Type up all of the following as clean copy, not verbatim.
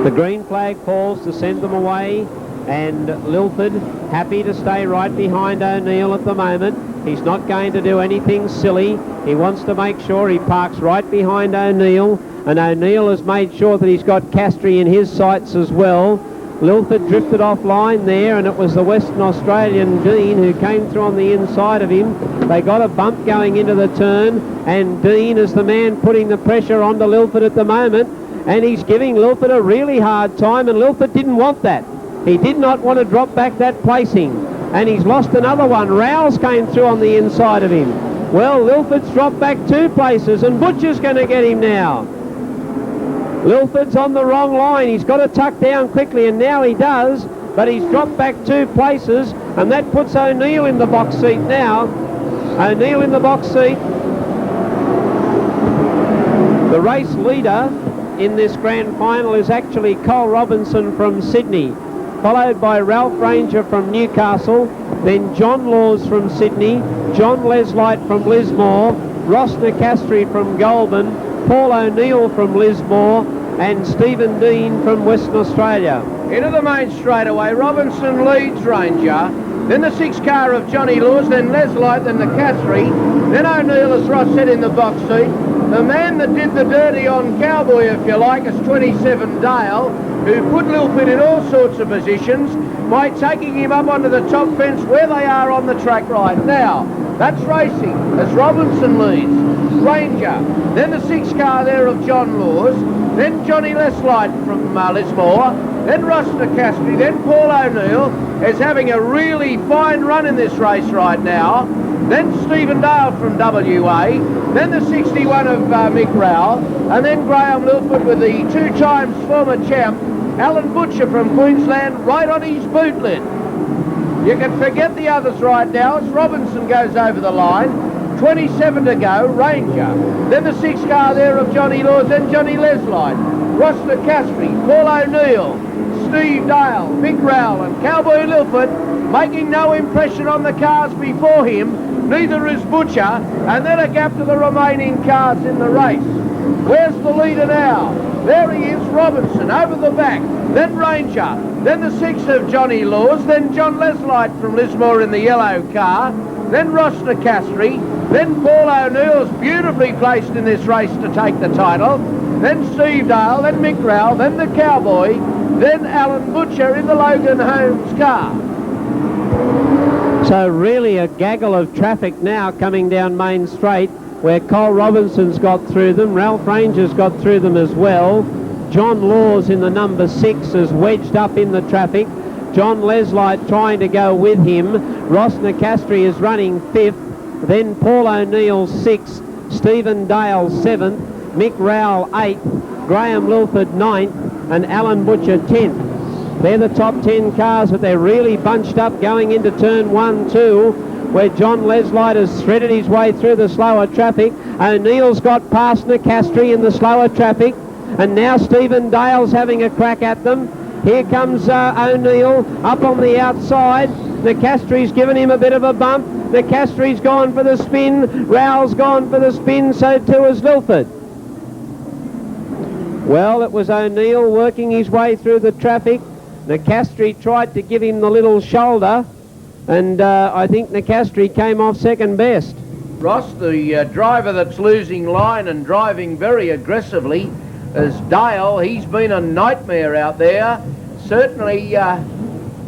The green flag falls to send them away, and Lilford happy to stay right behind O'Neill at the moment. He's not going to do anything silly. He wants to make sure he parks right behind O'Neill, and O'Neill has made sure that he's got Castry in his sights as well. Lilford drifted offline there, and it was the Western Australian Dean who came through on the inside of him. They got a bump going into the turn, and Dean is the man putting the pressure onto Lilford at the moment, and he's giving Lilford a really hard time, and Lilford didn't want that. He did not want to drop back that placing, and he's lost another one. Rowles came through on the inside of him. Well, Lilford's dropped back 2 places, and Butcher's going to get him now. Lilford's on the wrong line. He's got to tuck down quickly, and now he does, but he's dropped back 2 places, and that puts O'Neill in the box seat now. O'Neill in the box seat. The race leader in this grand final is actually Cole Robinson from Sydney, followed by Ralph Ranger from Newcastle, then John Laws from Sydney, John Leslight from Lismore, Ross Nicastri from Goulburn, Paul O'Neill from Lismore, and Stephen Dean from Western Australia. Into the main straightaway, Robinson leads Ranger, then the 6 car of Johnny Laws, then Leslight, then Nicastri, then O'Neill, as Ross said, in the box seat. The man that did the dirty on Cowboy, if you like, is 27 Dale, who put Lilford in all sorts of positions by taking him up onto the top fence where they are on the track right now. That's racing as Robinson leads. Ranger, then the 6 car there of John Laws, then Johnny Leslight from Lismore, then Ross Nicastri, then Paul O'Neill is having a really fine run in this race right now. Then Stephen Dale from WA, then the 61 of Mick Rowell, and then Graham Lilford with the 2 times former champ, Alan Butcher from Queensland, right on his boot lid. You can forget the others right now as Robinson goes over the line. 27 to go, Ranger. Then the 6 car there of Johnny Laws, then Johnny Leslight, Ross Nicastri, Paul O'Neill, Steve Dale, Mick Rowell and Cowboy Lilford making no impression on the cars before him. Neither is Butcher, and then a gap to the remaining cars in the race. Where's the leader now? There he is, Robinson, over the back, then Ranger, then the 6 of Johnny Laws, then John Leslight from Lismore in the yellow car, then Ross Nicastri, then Paul O'Neill's beautifully placed in this race to take the title, then Steve Dale, then Mick Rowell, then the Cowboy, then Alan Butcher in the Logan Holmes car. So really a gaggle of traffic now coming down Main Straight, where Cole Robinson's got through them, Ralph Ranger's got through them as well. John Laws in the number 6 is wedged up in the traffic. John Leslight trying to go with him. Ross Nicastri is running 5th. Then Paul O'Neill 6th. Stephen Dale 7th. Mick Rowell 8th. Graham Lilford 9th. And Alan Butcher 10th. They're the top 10 cars, but they're really bunched up going into turn 1, 2, where John Leslight has threaded his way through the slower traffic. O'Neill's got past Nicastri in the slower traffic, and now Stephen Dale's having a crack at them. Here comes O'Neill up on the outside. Nicastri's given him a bit of a bump. Nicastri's gone for the spin. Rowell's gone for the spin, so too has Lilford. Well, it was O'Neill working his way through the traffic. Nicastri tried to give him the little shoulder, and I think Nicastri came off second best. Ross, the driver that's losing line and driving very aggressively, is Dale. He's been a nightmare out there. Certainly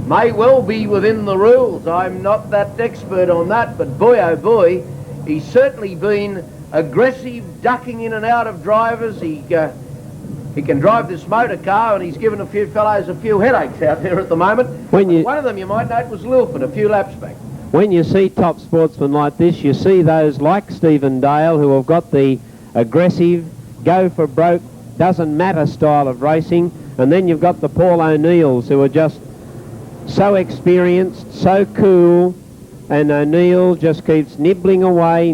may well be within the rules. I'm not that expert on that, but boy oh boy, he's certainly been aggressive, ducking in and out of drivers. He can drive this motor car, and he's given a few fellows a few headaches out there at the moment. One of them, you might note, was Lilford a few laps back. When you see top sportsmen like this, you see those like Stephen Dale who have got the aggressive, go for broke, doesn't matter style of racing, and then you've got the Paul O'Neills who are just so experienced, so cool, and O'Neill just keeps nibbling away.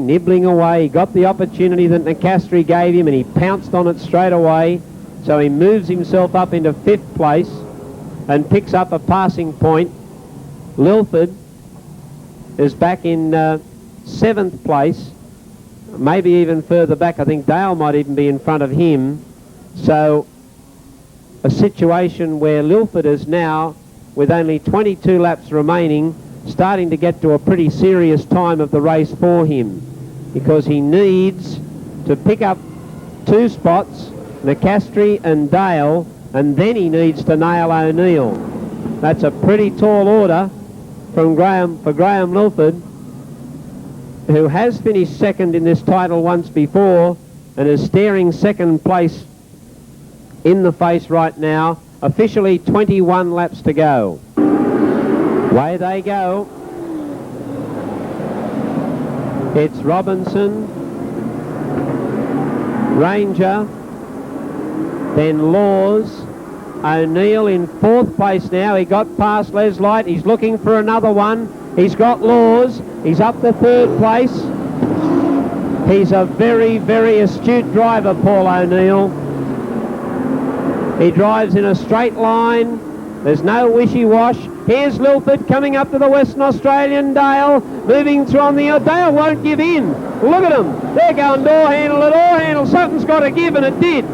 He got the opportunity that Nicastri gave him, and he pounced on it straight away. So he moves himself up into 5th place and picks up a passing point. Lilford is back in 7th place, maybe even further back. I think Dale might even be in front of him. So a situation where Lilford is now, with only 22 laps remaining, starting to get to a pretty serious time of the race for him, because he needs to pick up 2 spots, Newcastle and Dale, and then he needs to nail O'Neill. That's a pretty tall order for Graham Lilford, who has finished second in this title once before and is staring second place in the face right now. Officially 21 laps to go. Away they go. It's Robinson, Ranger, then Laws, O'Neill in 4th place now. He got past Les Light. He's looking for another one. He's got Laws. He's up to 3rd place. He's a very, very astute driver, Paul O'Neill. He drives in a straight line. There's no wishy-wash. Here's Lilford coming up to the Western Australian. Dale moving through on the... Dale won't give in. Look at them. They're going door handle to door handle. Something's got to give, and it did.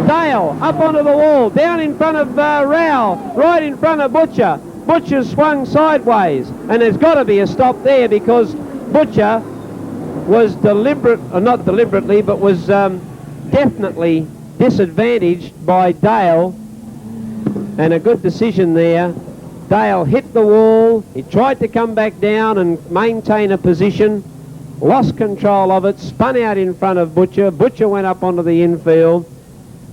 Dale up onto the wall, down in front of Rowell, right in front of Butcher. Butcher's swung sideways, and there's got to be a stop there because Butcher was not deliberately, but was definitely disadvantaged by Dale, and a good decision there. Dale hit the wall. He tried to come back down and maintain a position, lost control of it, spun out in front of Butcher. Butcher went up onto the infield,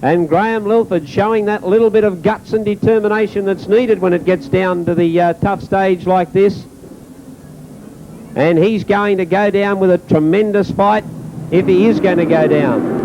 and Graham Lilford showing that little bit of guts and determination that's needed when it gets down to the tough stage like this. And he's going to go down with a tremendous fight if he is going to go down.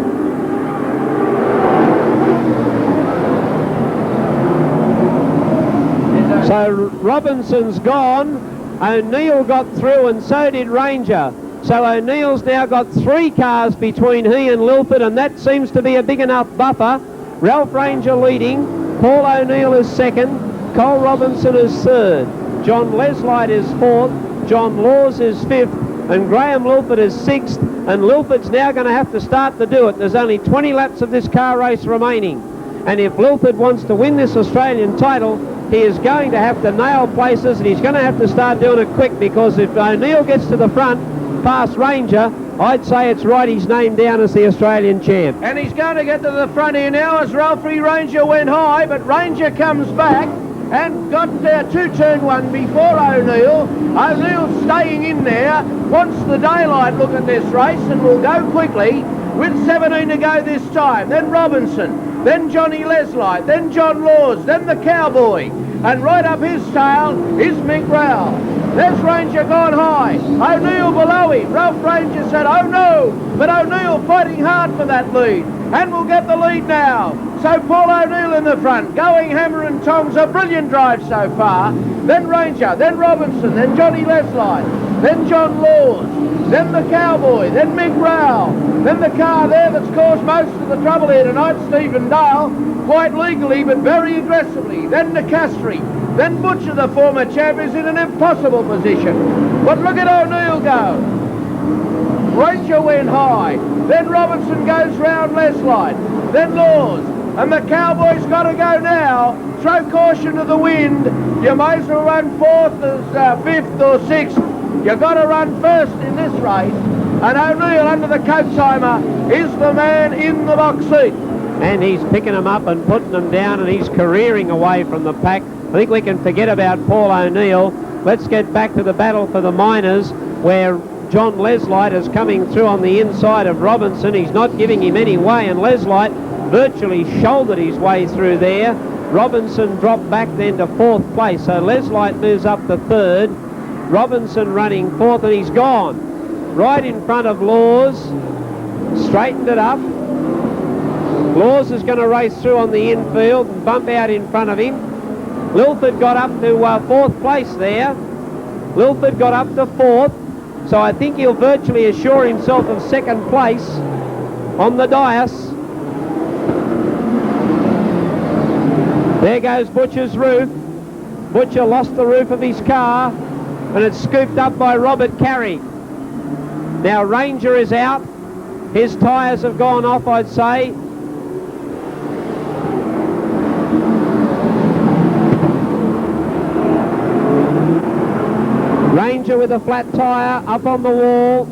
So Robinson's gone, O'Neill got through, and so did Ranger. So O'Neill's now got 3 cars between he and Lilford, and that seems to be a big enough buffer. Ralph Ranger leading, Paul O'Neill is 2nd, Cole Robinson is 3rd, John Leslight is 4th, John Laws is 5th, and Graham Lilford is 6th, and Lilford's now going to have to start to do it. There's only 20 laps of this car race remaining, and if Lilford wants to win this Australian title, he is going to have to nail places, and he's going to have to start doing it quick, because if O'Neill gets to the front past Ranger, I'd say it's right he's named down as the Australian champ. And he's going to get to the front here now as Ralphie Ranger went high, but Ranger comes back and got there 2-turn 1 before O'Neill. O'Neill's staying in there, wants the daylight look at this race, and will go quickly with 17 to go this time. Then Robinson, then Johnny Leslight, then John Laws, then the Cowboy, and right up his tail is Mick Rowell. There's Ranger gone high, O'Neill below him. Ralph Ranger said, oh no, but O'Neill fighting hard for that lead, and will get the lead now. So Paul O'Neill in the front, going hammer and tongs, a brilliant drive so far. Then Ranger, then Robinson, then Johnny Leslight, then John Laws, then the Cowboy, then Mick Rowell, then the car there that's caused most of the trouble here tonight, Stephen Dale, quite legally but very aggressively, then Newcastle, then Butcher, the former champ, is in an impossible position. But look at O'Neill go. Ranger went high, then Robinson goes round Leslight, then Laws, and the Cowboy's got to go now. Throw caution to the wind. You may as well run 4th as 5th or 6th. You've got to run 1st in this race. And O'Neill under the coat timer is the man in the box seat. And he's picking them up and putting them down, and he's careering away from the pack. I think we can forget about Paul O'Neill. Let's get back to the battle for the minors, where John Leslight is coming through on the inside of Robinson. He's not giving him any way, and Leslight virtually shouldered his way through there. Robinson dropped back then to 4th place, so Leslight moves up to 3rd. Robinson running 4th, and he's gone right in front of Laws. Straightened it up. Laws is going to race through on the infield and bump out in front of him. Lilford got up to 4th place there. Lilford got up to 4th, so I think he'll virtually assure himself of 2nd place on the dais. There goes Butcher's roof. Butcher lost the roof of his car, and it's scooped up by Robert Carey. Now Ranger is out. His tyres have gone off, I'd say. danger with a flat tyre up on the wall.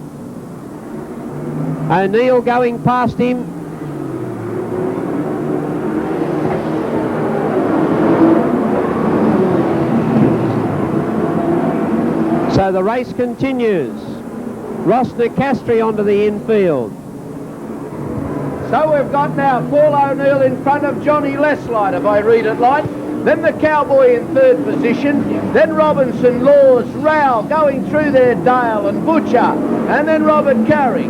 O'Neill going past him. So the race continues. Ross Newcastle onto the infield. So we've got now Paul O'Neill in front of Johnny Leslight, if I read it right. Then the Cowboy in third position. Then Robinson, Laws, Rowell going through there, Dale and Butcher. And then Robert Carey.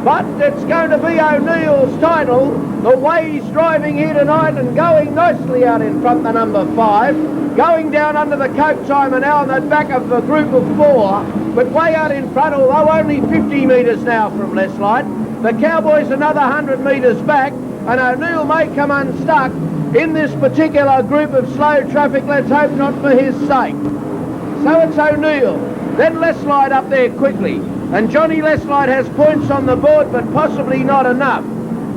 But it's going to be O'Neill's title. The way he's driving here tonight and going nicely out in front, the number 5. Going down under the coat timer now on that back of a group of 4. But way out in front, although only 50 metres now from Leslight. The Cowboy's another 100 metres back, and O'Neill may come unstuck in this particular group of slow traffic. Let's hope not for his sake. So it's O'Neill, then Leslight up there quickly, and Johnny Leslight has points on the board, but possibly not enough.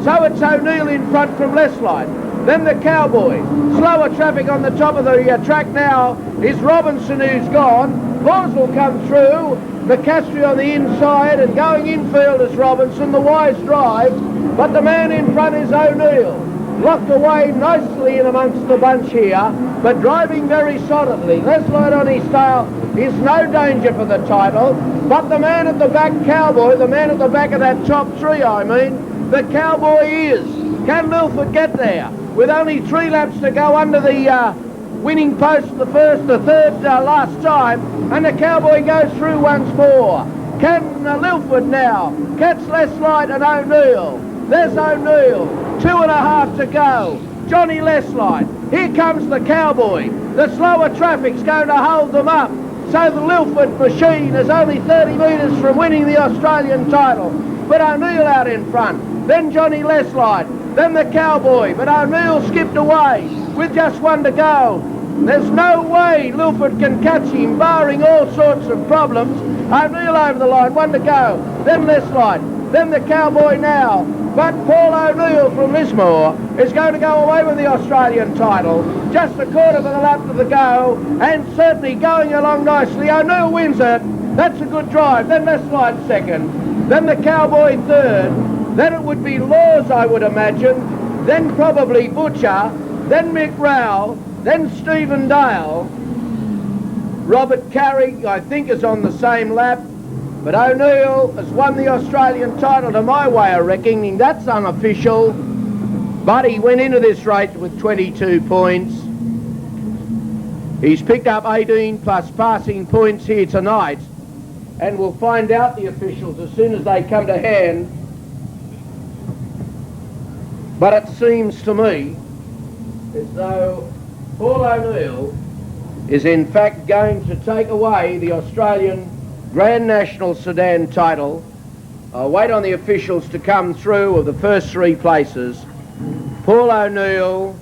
So it's O'Neill in front from Leslight. Then the Cowboy. Slower traffic on the top of the track now is Robinson, who's gone. Laws will come through. The Castry on the inside, and going infield is Robinson, the wise drive, but the man in front is O'Neill. Locked away nicely in amongst the bunch here, but driving very solidly. Leslight on his tail is no danger for the title, but the man at the back, Cowboy, the man at the back of that top 3, I mean, the Cowboy is. Can Milford get there? With only 3 laps to go under the winning post, the first, the third last time, and the Cowboy goes through once more. Can Lilford now catch Leslight and O'Neill? There's O'Neill, 2.5 to go. Johnny Leslight, here comes the Cowboy. The slower traffic's going to hold them up. So the Lilford machine is only 30 metres from winning the Australian title. But O'Neill out in front, then Johnny Leslight, then the Cowboy, but O'Neill skipped away with just 1 to go. There's no way Lilford can catch him, barring all sorts of problems. O'Neill over the line, 1 to go. Then Leslight, then the Cowboy now. But Paul O'Neill from Lismore is going to go away with the Australian title. Just a quarter of a lap to the go, and certainly going along nicely. O'Neill wins it. That's a good drive. Then Leslight second. Then the Cowboy third. Then it would be Laws, I would imagine. Then probably Butcher. Then Mick Rowell. Then Stephen Dale. Robert Carey, I think, is on the same lap. But O'Neill has won the Australian title to my way of reckoning. That's unofficial. But he went into this race with 22 points. He's picked up 18 plus passing points here tonight. And we'll find out the officials as soon as they come to hand. But it seems to me as though Paul O'Neill is in fact going to take away the Australian Grand National Sedan title. I'll wait on the officials to come through of the first 3 places. Paul O'Neill,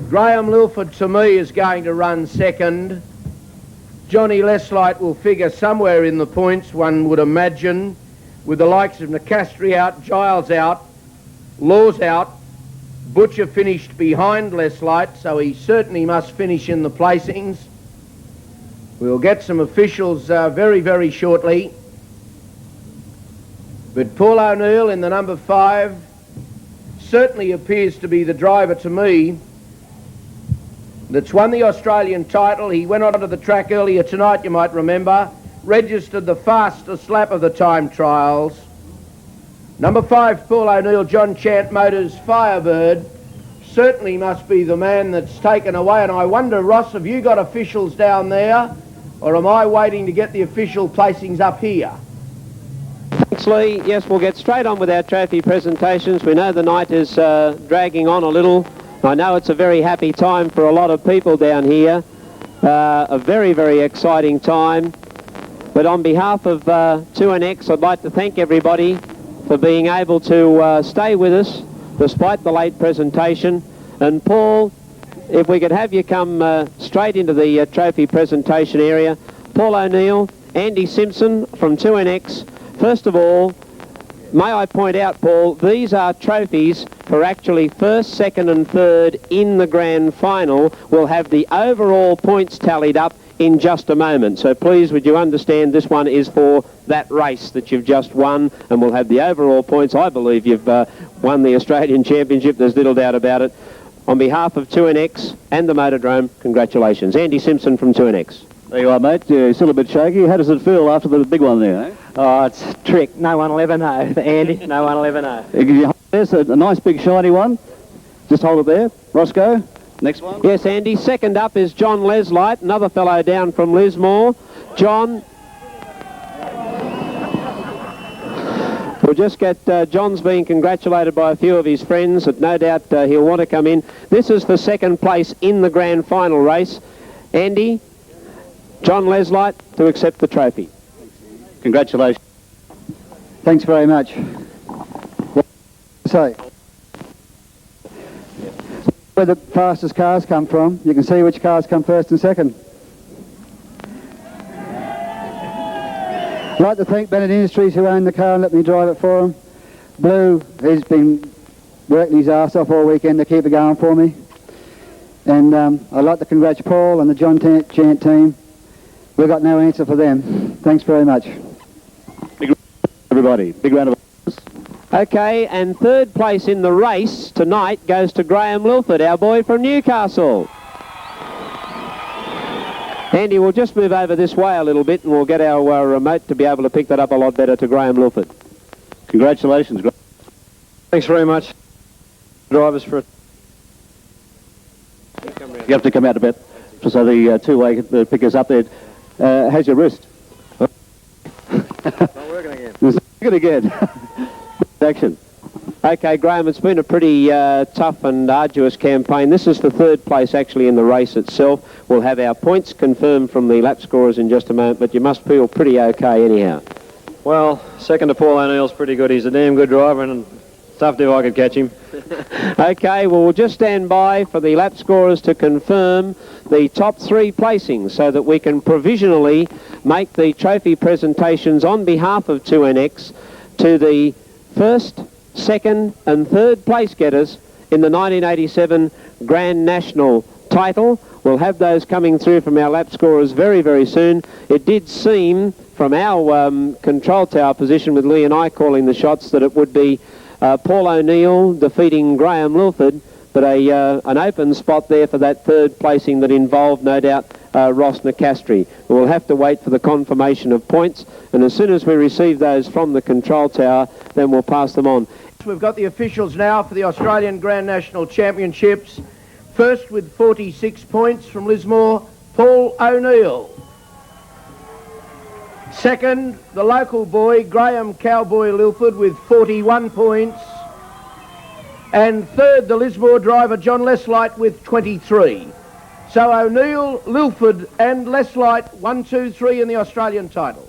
Graham Lilford to me is going to run second. Johnny Leslight will figure somewhere in the points, one would imagine, with the likes of Newcastle out, Giles out, Laws out. Butcher finished behind Leslight, so he certainly must finish in the placings. We'll get some officials very, very shortly. But Paul O'Neill in the number 5 certainly appears to be the driver to me that's won the Australian title. He went onto the track earlier tonight, you might remember, registered the fastest lap of the time trials. Number 5, Paul O'Neill, John Chant Motors Firebird, certainly must be the man that's taken away. And I wonder, Ross, have you got officials down there, or am I waiting to get the official placings up here? Thanks, Lee. Yes, we'll get straight on with our trophy presentations. We know the night is dragging on a little. I know it's a very happy time for a lot of people down here. A very, very exciting time. But on behalf of 2NX, I'd like to thank everybody for being able to stay with us despite the late presentation. And Paul, if we could have you come straight into the trophy presentation area. Paul O'Neill, Andy Simpson from 2NX. First of all, may I point out, Paul, these are trophies for actually first, second and third in the grand final. We'll have the overall points tallied up in just a moment. So please, would you understand this one is for that race that you've just won, and we'll have the overall points. I believe you've won the Australian Championship, there's little doubt about it. On behalf of 2NX and the Motordrome, congratulations. Andy Simpson from 2NX. There you are, mate. You're still a bit shaky. How does it feel after the big one there, eh? Oh, it's a trick. No one will ever know. Andy, no one will ever know. There's a nice big shiny one. Just hold it there. Roscoe, next one. Yes, Andy. Second up is John Leslight, another fellow down from Lismore. John... We'll just get... John's being congratulated by a few of his friends that no doubt he'll want to come in. This is for second place in the grand final race. Andy, John Leslight to accept the trophy. Congratulations. Thanks very much. So, where the fastest cars come from, you can see which cars come first and second. I'd like to thank Bennett Industries who own the car and let me drive it for them. Blue, he's been working his arse off all weekend to keep it going for me. And I'd like to congratulate Paul and the John Chant team. We've got no answer for them. Thanks very much. Everybody, big round of applause. Okay, and third place in the race tonight goes to Graham Lilford, our boy from Newcastle. Andy, we'll just move over this way a little bit and we'll get our remote to be able to pick that up a lot better to Graham Lilford. Congratulations. Thanks very much, drivers, for... You have to come out a bit so the two-way can pick us up there. How's your wrist? Not working again. It's working again. Action. Okay, Graham, it's been a pretty tough and arduous campaign. This is the third place actually in the race itself. We'll have our points confirmed from the lap scorers in just a moment, but you must feel pretty okay anyhow. Well, second to Paul O'Neill's pretty good. He's a damn good driver, and it's tough if I could catch him. Okay, well, we'll just stand by for the lap scorers to confirm the top three placings so that we can provisionally make the trophy presentations on behalf of 2NX to the first, second and third place getters in the 1987 Grand National title. We'll have those coming through from our lap scorers very, very soon. It did seem from our control tower position with Lee and I calling the shots that it would be Paul O'Neill defeating Graham Lilford, but an open spot there for that third placing that involved, no doubt, Ross Nicastri. We'll have to wait for the confirmation of points, and as soon as we receive those from the control tower, then we'll pass them on. We've got the officials now for the Australian Grand National Championships. First with 46 points from Lismore, Paul O'Neill. Second, the local boy, Graham Cowboy Lilford, with 41 points. And third, the Lismore driver, John Leslight, with 23. So O'Neill, Lilford and Leslight, 1, 2, 3 in the Australian title.